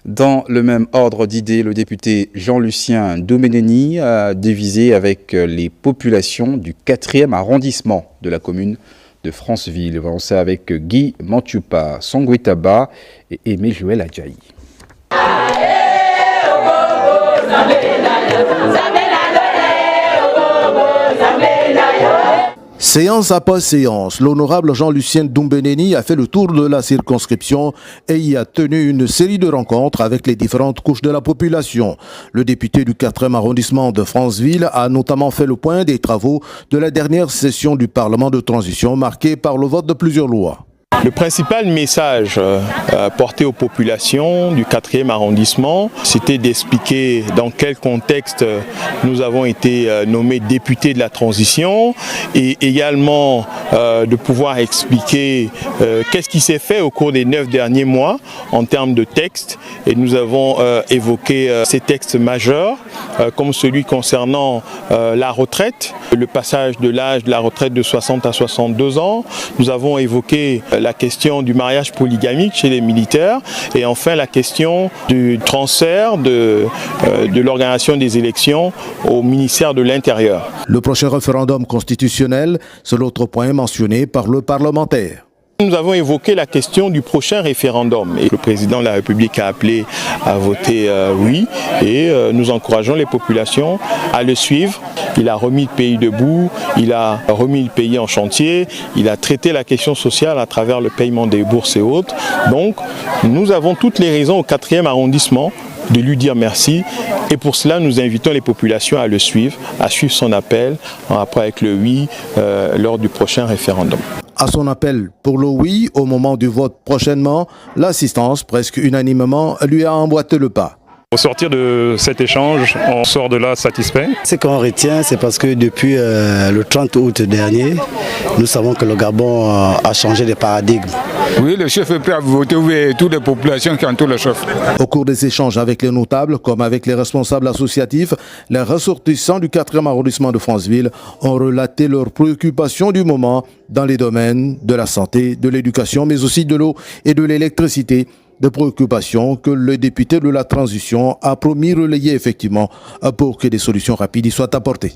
Dans le même ordre d'idées, le député Jean-Lucien Domeneni a divisé avec les populations du 4e arrondissement de la commune de Franceville. On va avec Guy Mantupa, Songwitaba et Aimé Joël Adjaï. Séance après séance, l'honorable Jean-Lucien Domeneni a fait le tour de la circonscription et y a tenu une série de rencontres avec les différentes couches de la population. Le député du 4e arrondissement de Franceville a notamment fait le point des travaux de la dernière session du Parlement de transition marquée par le vote de plusieurs lois. Le principal message porté aux populations du 4e arrondissement, c'était d'expliquer dans quel contexte nous avons été nommés députés de la transition et également de pouvoir expliquer qu'est-ce qui s'est fait au cours des 9 derniers mois en termes de textes. Et nous avons évoqué ces textes majeurs comme celui concernant la retraite, le passage de l'âge de la retraite de 60 à 62 ans. Nous avons évoqué la question du mariage polygamique chez les militaires et enfin la question du transfert de l'organisation des élections au ministère de l'Intérieur. Le prochain référendum constitutionnel, c'est l'autre point mentionné par le parlementaire. Nous avons évoqué la question du prochain référendum et le président de la République a appelé à voter oui et nous encourageons les populations à le suivre. Il a remis le pays debout, il a remis le pays en chantier, il a traité la question sociale à travers le paiement des bourses et autres. Donc nous avons toutes les raisons au 4e arrondissement de lui dire merci et pour cela nous invitons les populations à le suivre, à suivre son appel après avec le oui lors du prochain référendum. À son appel pour le oui, au moment du vote prochainement, l'assistance, presque unanimement, lui a emboîté le pas. Au sortir de cet échange, on sort de là satisfait. Ce qu'on retient, c'est parce que depuis le 30 août dernier, nous savons que le Gabon a changé de paradigme. Oui, le chef est prêt à voter, oui, toutes les populations qui entourent le chef. Au cours des échanges avec les notables, comme avec les responsables associatifs, les ressortissants du 4e arrondissement de Franceville ont relaté leurs préoccupations du moment dans les domaines de la santé, de l'éducation, mais aussi de l'eau et de l'électricité. Des préoccupations que le député de la transition a promis relayer effectivement pour que des solutions rapides y soient apportées.